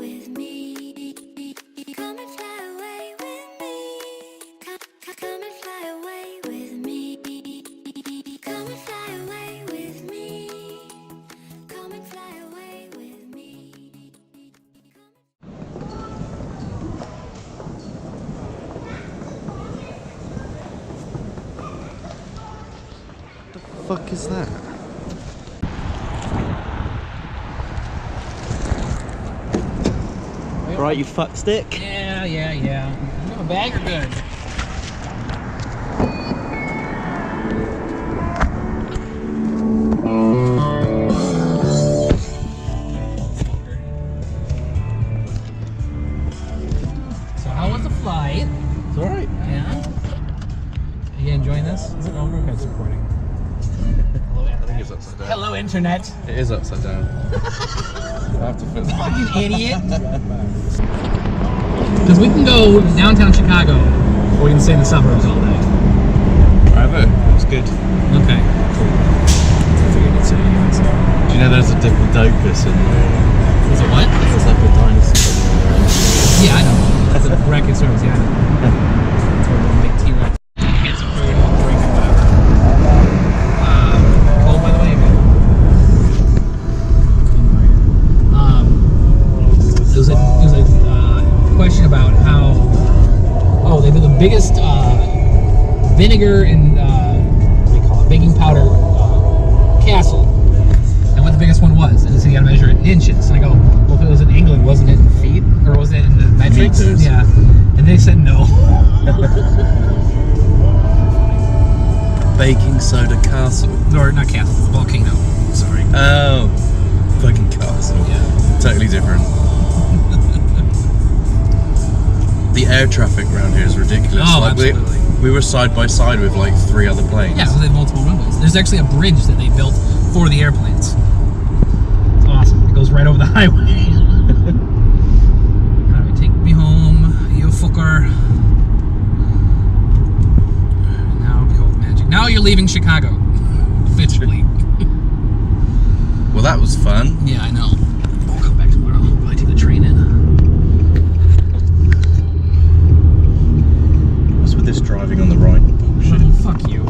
with me. Come and fly away with me. Come and fly away with me. Come and fly away with me. Come and fly away with me. What the fuck is that? Right, you fuck stick? Yeah. You have a bag or good? So how was the flight? It's alright. Yeah? Are you enjoying this? Is it over? It's recording. Hello, I think it's upside down. Hello, internet. It is upside down. I have to fit that. Fucking idiot. Because we can go downtown Chicago, or we can stay in the suburbs all day. Wherever. It's good. Okay. Cool. I figured it's Do you know there's a Diplodocus in there? Is it what? It's like a dinosaur. Yeah, I know. That's a Brachiosaurus, yeah. That's where the big T-Rex. Get some food, drink, and whatever. Cold, by the way, again. It was a question about how, they do the biggest vinegar and what do you call it, baking powder castle, and what the biggest one was, and so you got to measure it in inches. And I go, well, if it was in England, wasn't it in feet, or was it in the metrics? Meters. Yeah, and they said no. Baking soda castle. Or not castle, volcano. Sorry. Oh, fucking castle. Yeah. Totally different. The air traffic around here is ridiculous. Oh, like absolutely. we were side by side with like 3 other planes. Yeah, so they have multiple runways. There's actually a bridge that they built for the airplanes. It's awesome. It goes right over the highway. Alright, take me home, you fucker. Now behold magic. Now you're leaving Chicago. Officially. Well, that was fun. Yeah, I know. I'll come back tomorrow. I'll probably take the train in. What's with this driving on the right? Bullshit. Oh, fuck you.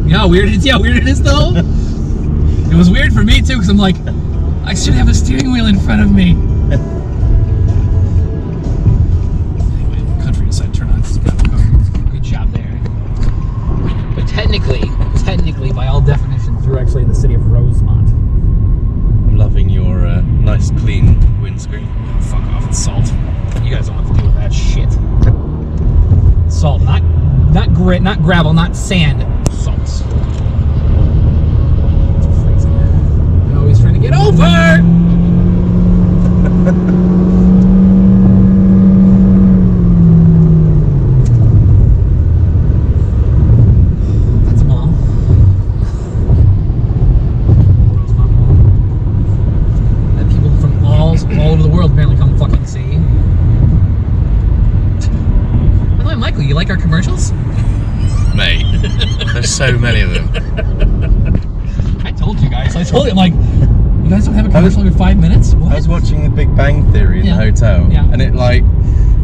You know how weird it is? Yeah, weird it is though? It was weird for me too, because I'm like, I should have a steering wheel in front of me. Anyway, country decided to turn on. Good job there. But technically, by all definitions, you're actually in the city of Rosemont. I'm loving your nice clean windscreen. Oh, fuck off, it's salt. You guys don't have to deal with that shit. Salt, not grit, not gravel, not sand. Salt. It's freezing. I'm always trying to get over! That's a mall. Rosemont Mall. That people from all over the world apparently come fucking see. By the way, Michael, you like our commercials? Mate, there's so many of them. I told you guys. I told you, I'm like, you guys don't have a commercial every 5 minutes? What? I was watching The Big Bang Theory in the hotel, and it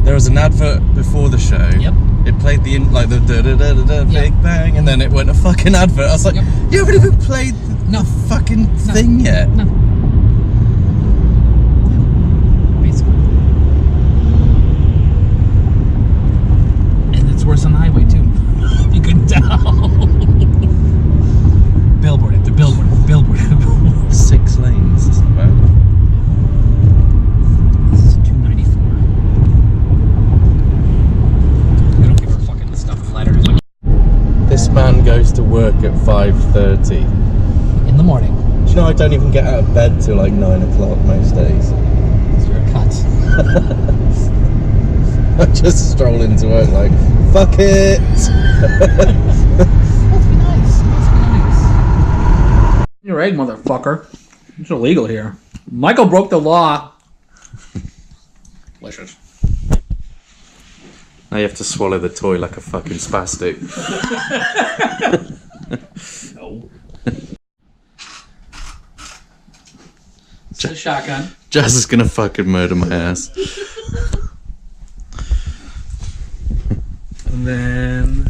there was an advert before the show. Yep. It played the Big Bang, and then it went a fucking advert. I was like, you haven't even played the fucking thing yet. No. Basically. And it's worse on the highway too. You can tell. Billboard after billboard after billboard after billboard. 6 lanes, that's not bad. This is 294. We don't give a fucking stuff letters. This man goes to work at 5:30. In the morning. Do you know I don't even get out of bed till like 9 o'clock most days? Because you're a cunt. I just stroll into work like, fuck it! Let's be nice. Let's be nice. Your egg, motherfucker. It's illegal here. Michael broke the law. Delicious. Now you have to swallow the toy like a fucking spastic. No. The shotgun. Jazz is gonna fucking murder my ass. And then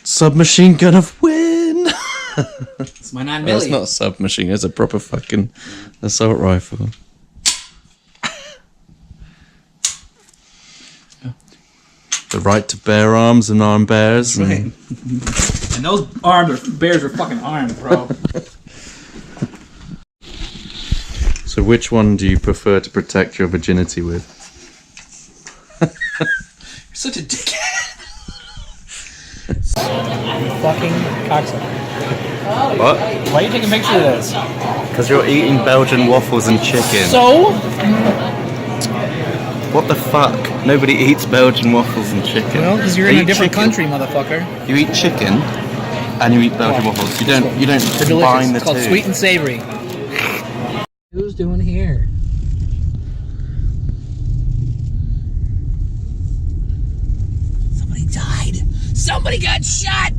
submachine gun of win. It's my 9mm. That's not a submachine. It's a proper fucking assault rifle. The right to bear arms and arm bears. Right. And those bears are fucking armed, bro. So which one do you prefer to protect your virginity with? You're such a dickhead. Fucking cocksucker. What? Why are you taking a picture of this? Because you're eating Belgian waffles and chicken. So? What the fuck? Nobody eats Belgian waffles and chicken. Well, because you're in a different country, motherfucker. You eat chicken and you eat Belgian waffles. You don't combine the It's called two. sweet and savory. Who's doing here? Somebody died. Somebody got shot.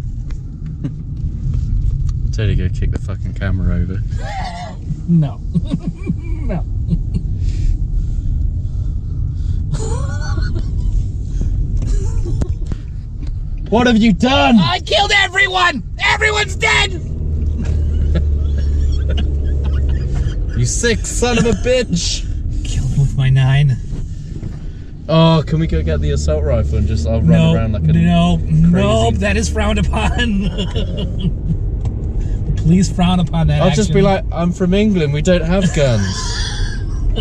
Tell you to go kick the fucking camera over. No. No. What have you done? I killed everyone! Everyone's dead! You sick son of a bitch! Killed him with my 9. Oh, can we go get the assault rifle and just I'll run around like a Nope, that is frowned upon. Please frown upon that. I'll just be like, I'm from England, we don't have guns.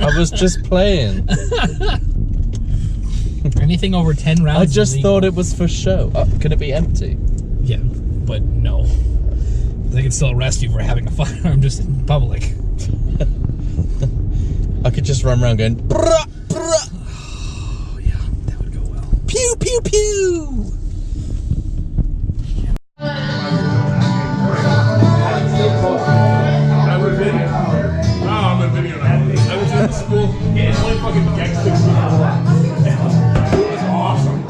I was just playing. Anything over 10 rounds. I just thought it was for show. Can it be empty? Yeah, but no. They can still arrest you for having a firearm just in public. I could just run around going, brah, brah. Oh, yeah, that would go well. Pew, pew, pew. I'm a video now. I was in school, only fucking Deck 64. It was awesome.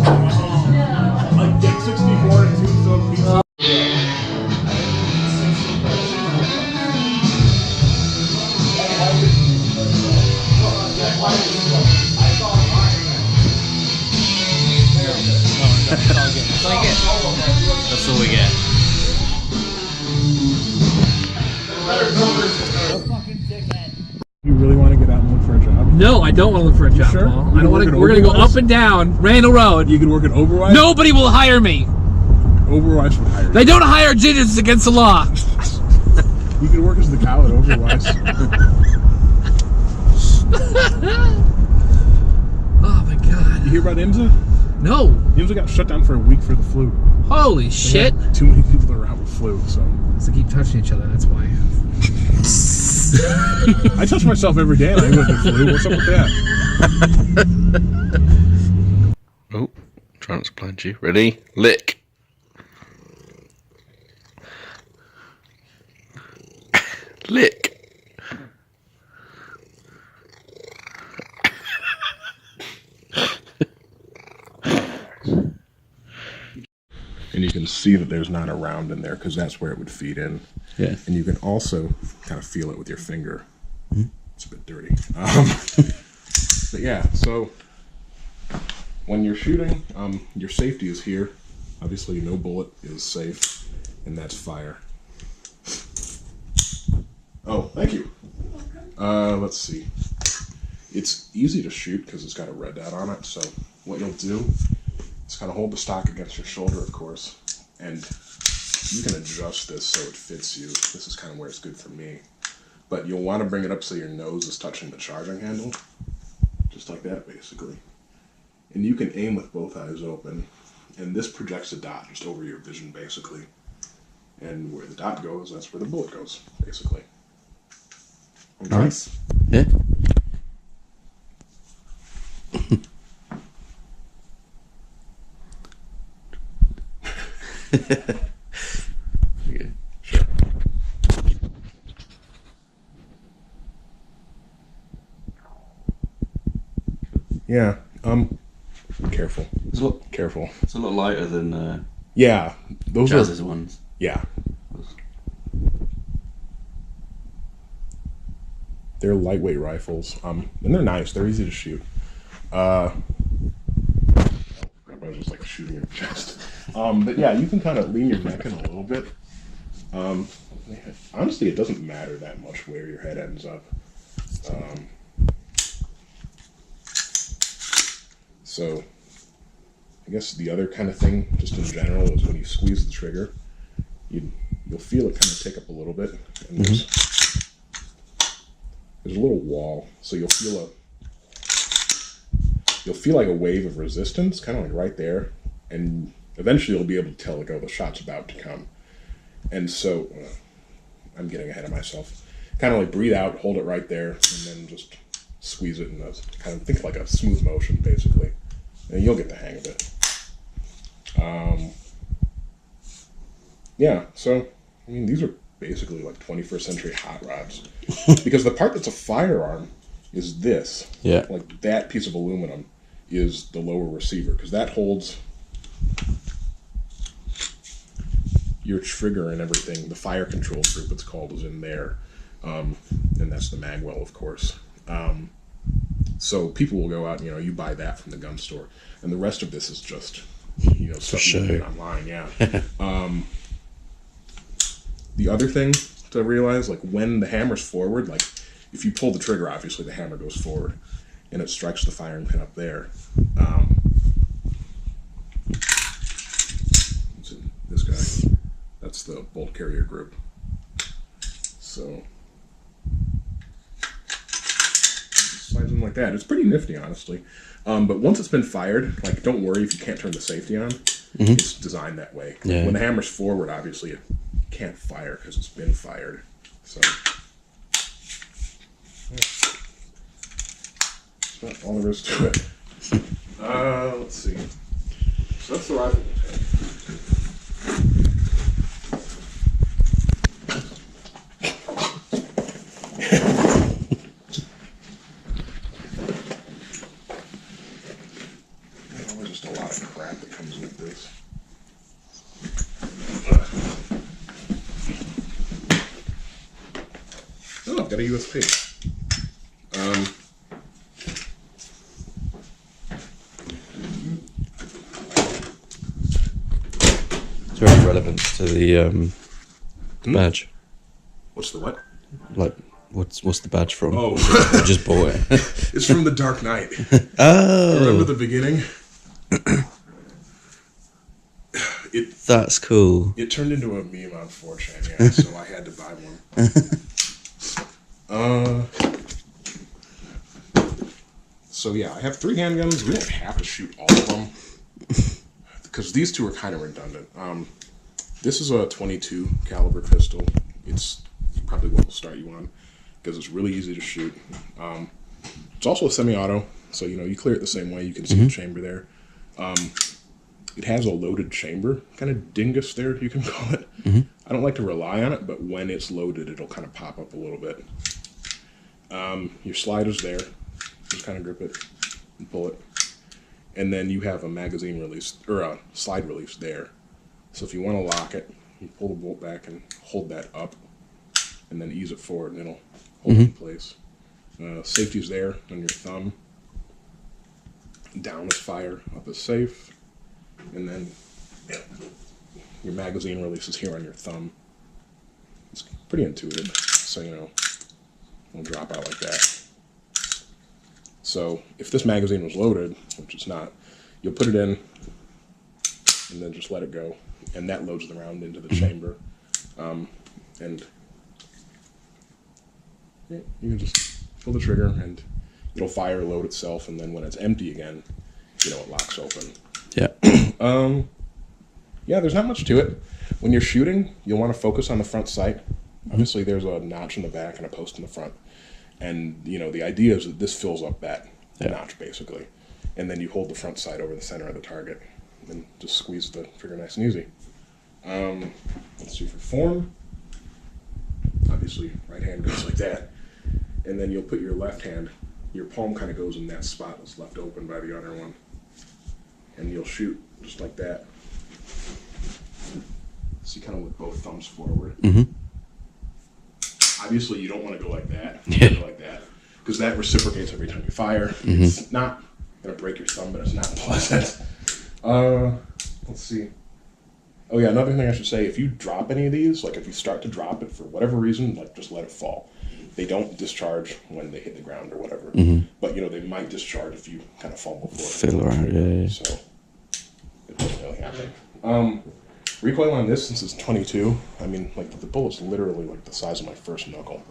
Like Deck 64 and Tombstone Pizza. That's all we get. You really want to get out and look for a job? No, I don't want to look for a job, sure? Paul. I don't want to. We're going to go up and down Randall Road. You can work at Overwatch? Nobody will hire me. Overwatch would hire you. They don't hire ginger against the law. You can work as the cow at Overwatch. Oh my god. You hear about IMSA? No. IMSA got shut down for a week for the flu. Holy They shit. had too many people that were out with flu, so. They keep touching each other, that's why. I touch myself every day and I get the flu. What's up with that? Oh, trying to supplant you. Ready? Lick. Lick. And you can see that there's not a round in there because that's where it would feed in. Yeah. And you can also kind of feel it with your finger. It's a bit dirty. But yeah, so when you're shooting, your safety is here. Obviously, no bullet is safe, and that's fire. Oh, thank you. Let's see. It's easy to shoot because it's got a red dot on it. So what you'll do is kind of hold the stock against your shoulder, of course, and you can adjust this so it fits you. This is kind of where it's good for me. But you'll want to bring it up so your nose is touching the charging handle. Just like that, basically. And you can aim with both eyes open. And this projects a dot just over your vision, basically. And where the dot goes, that's where the bullet goes, basically. Okay. Nice. Yeah. Yeah, sure. Yeah, careful. It's a lot, Careful. it's a lot lighter than Yeah, those Jazz's are, ones. yeah. They're lightweight rifles, and they're nice. They're easy to shoot. I was just like shooting in the chest. But yeah, you can kind of lean your neck in a little bit. Honestly, it doesn't matter that much where your head ends up. So I guess the other kind of thing, just in general, is when you squeeze the trigger, you'll feel it kind of tick up a little bit, and there's a little wall, so you'll feel like a wave of resistance, kind of like right there, and eventually you'll be able to tell, like, oh, the shot's about to come. And so I'm getting ahead of myself. Kind of like breathe out, hold it right there, and then just squeeze it in a kind of think like a smooth motion, basically, and you'll get the hang of it. Yeah, so I mean, these are basically like 21st century hot rods, because the part that's a firearm is this. Yeah. Like that piece of aluminum is the lower receiver, because that holds your trigger and everything. The fire control group, it's called, is in there, and that's the mag well, of course. So people will go out and, you buy that from the gun store, and the rest of this is just, stuff you get online. Yeah. The other thing to realize, like when the hammer's forward, like if you pull the trigger, obviously the hammer goes forward and it strikes the firing pin up there. This guy, that's the bolt carrier group. So slides in like that. It's pretty nifty, honestly. But once it's been fired, like, don't worry if you can't turn the safety on. It's designed that way. Yeah. When the hammer's forward, obviously it can't fire because it's been fired. So that's not all there is to it. Let's see. So that's the rifle. There's just a lot of crap that comes with this. Oh, I've got a USP. Is there any relevance to the badge? What's the what? Like, what's the badge from? Oh. I just bought it. It's from The Dark Knight. Oh. Remember the beginning? That's cool. It turned into a meme on 4chan, yeah, so I had to buy one. So yeah, I have 3 handguns. We don't have to shoot all of them, because these 2 are kind of redundant. This is a 22 caliber pistol. It's probably what will start you on, because it's really easy to shoot. It's also a semi-auto, so you clear it the same way. You can see the chamber there. It has a loaded chamber, kind of dingus there, you can call it. I don't like to rely on it, but when it's loaded, it'll kind of pop up a little bit. Your slide is there. Just kind of grip it and pull it. And then you have a magazine release, or a slide release there. So if you want to lock it, you pull the bolt back and hold that up, and then ease it forward, and it'll hold it in place. Safety's there on your thumb. Down is fire, up is safe. And then your magazine release is here on your thumb. It's pretty intuitive, so it'll drop out like that. So if this magazine was loaded, which it's not, you'll put it in and then just let it go, and that loads the round into the chamber. And yeah, you can just pull the trigger and it'll fire, load itself, and then when it's empty again, it locks open. Yeah. Yeah, there's not much to it. When you're shooting, you'll want to focus on the front sight. Obviously, there's a notch in the back and a post in the front. And, the idea is that this fills up that notch, basically. And then you hold the front sight over the center of the target and just squeeze the trigger nice and easy. Let's see, for form, obviously, right hand goes like that. And then you'll put your left hand, your palm kind of goes in that spot that's left open by the other one. And you'll shoot just like that. So you kind of with both thumbs forward. obviously you don't want to go like that. Yeah. Go like that, because that reciprocates every time you fire. It's not gonna break your thumb, but it's not pleasant. Let's see. Oh yeah, another thing I should say: if you drop any of these, like if you start to drop it for whatever reason, like just let it fall. They don't discharge when they hit the ground or whatever. But you know they might discharge if you kind of fumble for it. Fiddle around, yeah. So it doesn't really happen. Recoil on this, since it's 22, I mean, like the bullet's literally like the size of my first knuckle.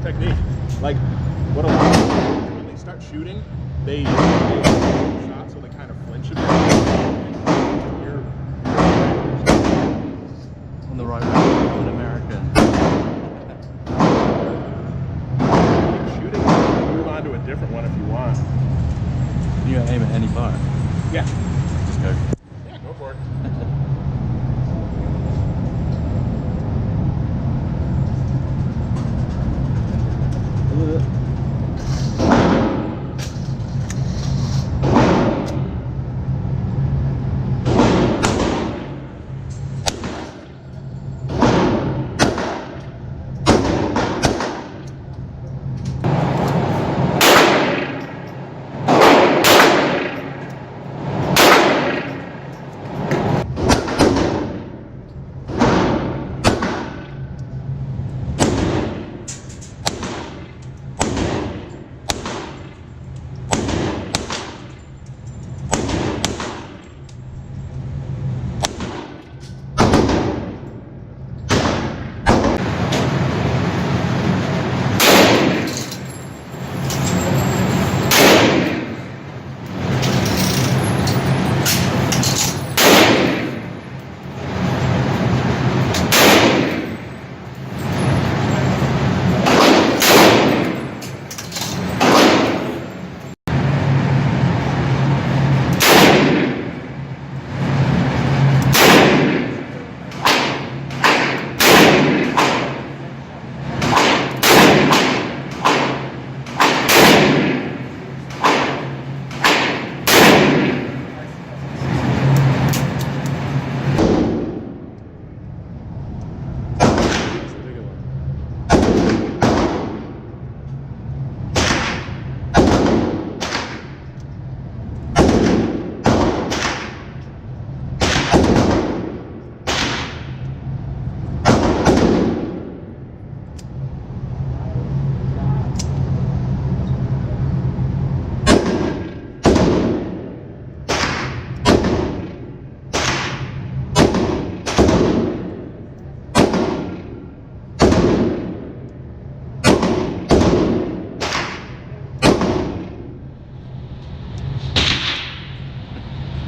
Technique. Like what a lot of people do when they start shooting, they shot so they kind of flinch a bit. On the right, an American. Keep shooting, move on to a different one if you want. You aim at any bar. Yeah. Just go. Yeah, go for it.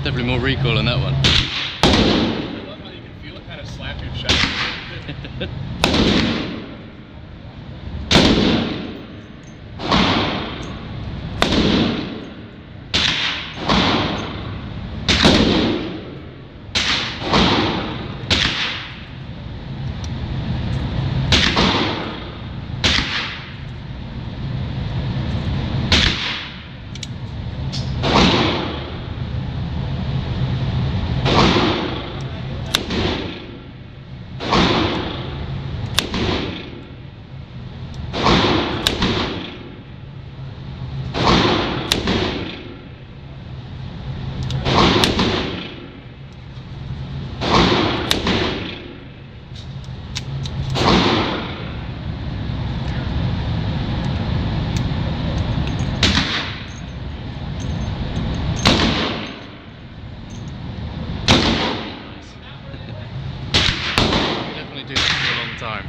Definitely more recoil on that one. I love how you can feel it kind of slap your chest. time.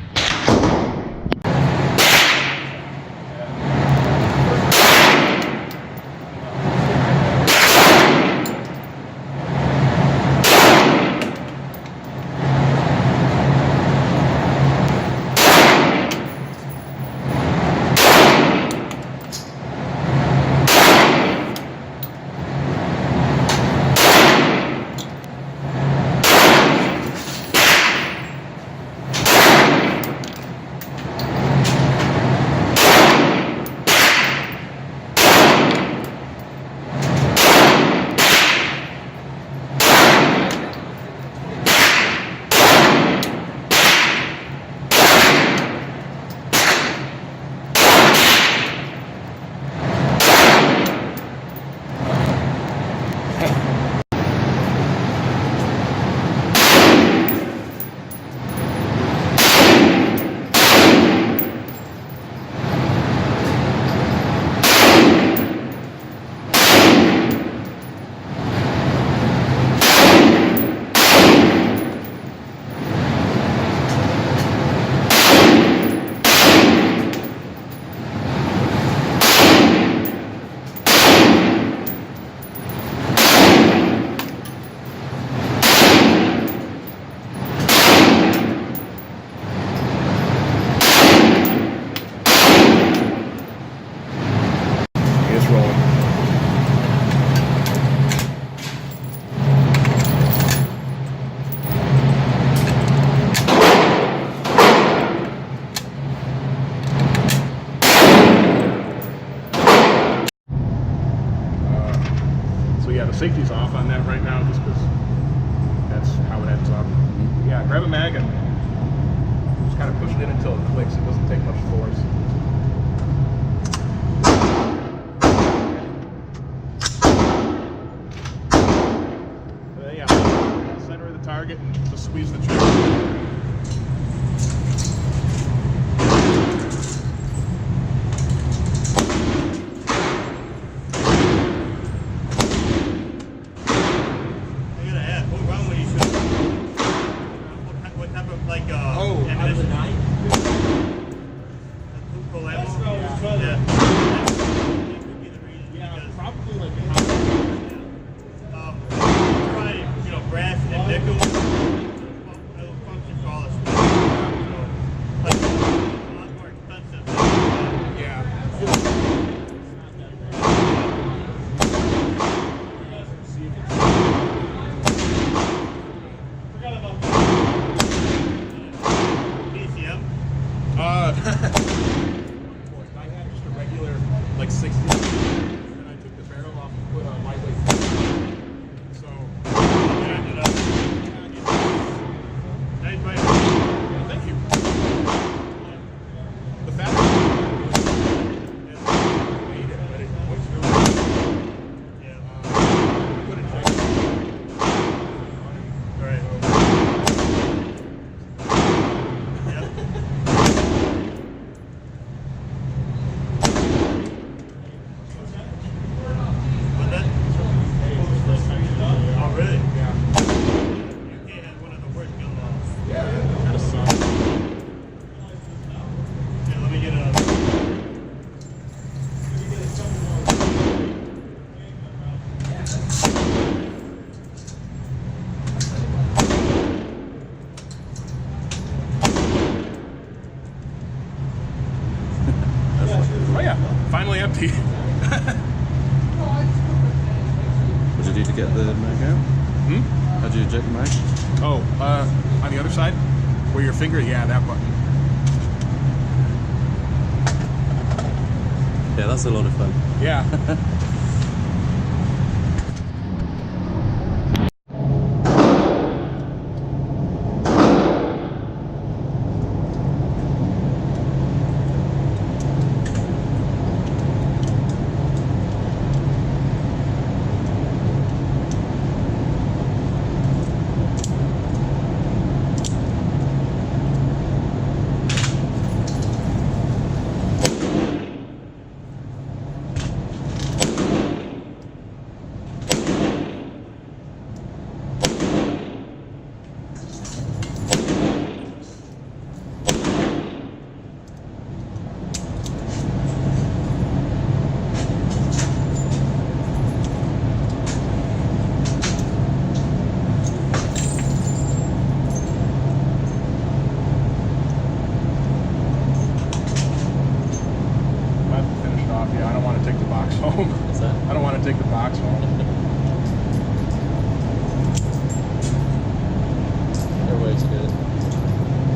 Yeah, the safety's off on that right now just because that's how it ends up. Yeah, grab a mag and just kind of push it in until it clicks. It doesn't take much force. Yeah, center of the target and just squeeze the trigger. Finally empty. What did you do to get the mag out? How did you eject the mag? Oh, on the other side? Where your finger? Yeah, that button. Yeah, that's a lot of fun. Yeah. Home. What's that? I don't want to take the box home. There are ways to do it.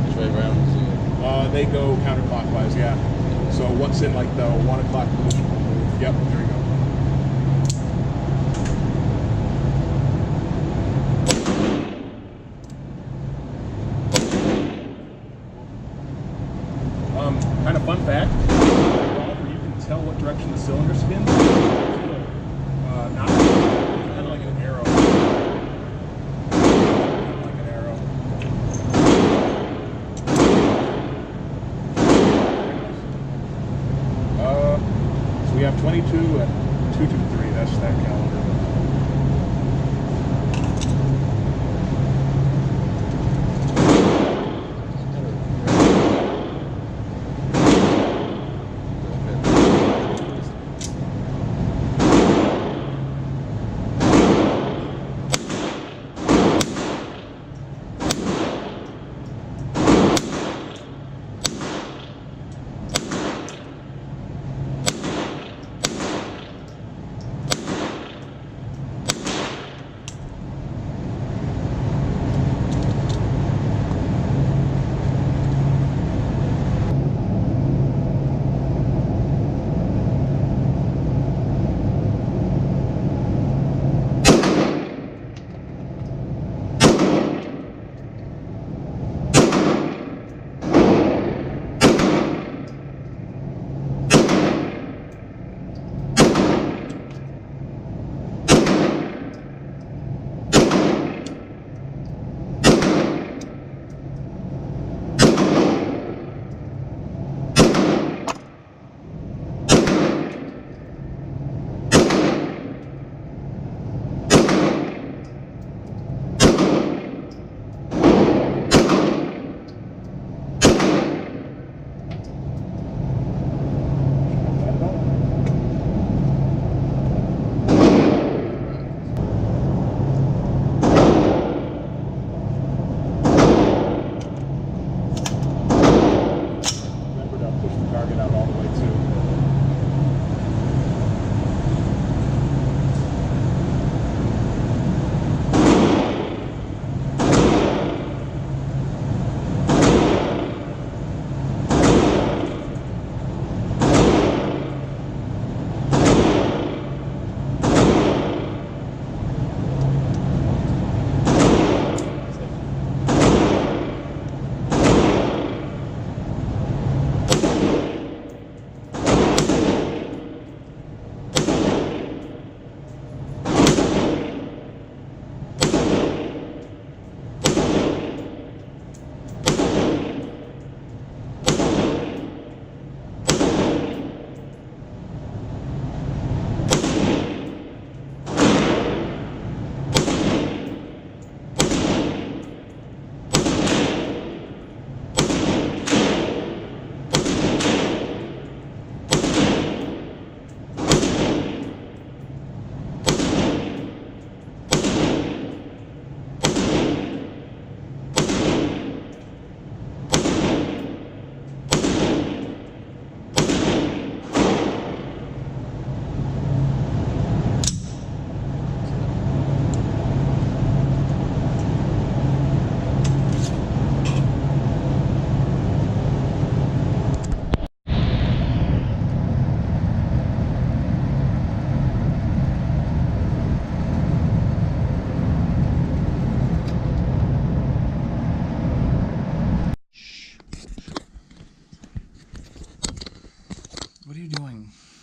Which way around is it? They go counterclockwise, yeah. So what's in like the 1 o'clock position will move. Yep, there you go. Kind of fun fact, you can tell what direction the cylinder spins. Not kind of like an arrow. Like an arrow. So we have 22 and 223. That's that calendar.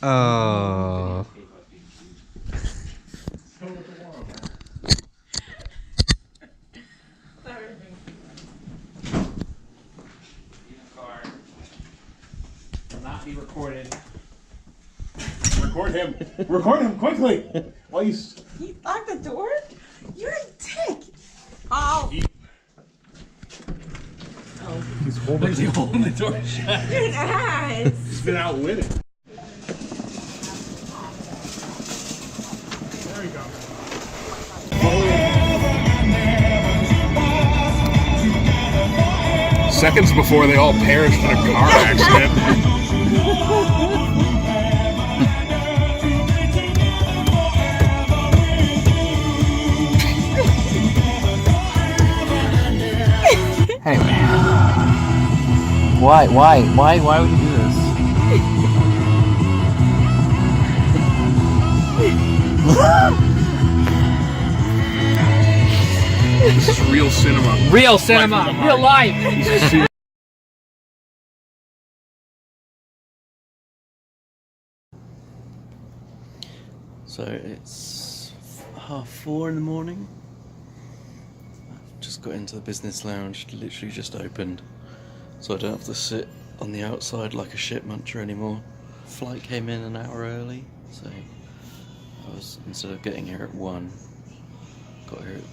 Oh. Will not be recorded. Record him. Record him quickly. While you. He locked the door? You're a dick. Oh. He's holding. He's holding the door shut. You're an ass. He's been out winning. There you go. Seconds before they all perished in a car accident. Hey man. Why would you do this? This is real cinema. Real cinema, real life. So it's 4:30 in the morning. I've just got into the business lounge, literally just opened, so I don't have to sit on the outside like a shit muncher anymore. Flight came in an hour early, so I was, instead of getting here at 1, got here at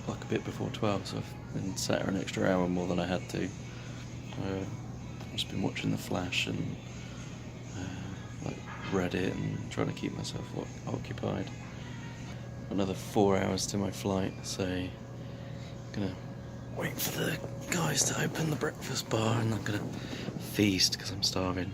like a bit before 12, so I've been sat here an extra hour more than I had to. I've just been watching The Flash and like Reddit and trying to keep myself occupied. Another 4 hours to my flight, so I'm gonna wait for the guys to open the breakfast bar and I'm gonna feast because I'm starving.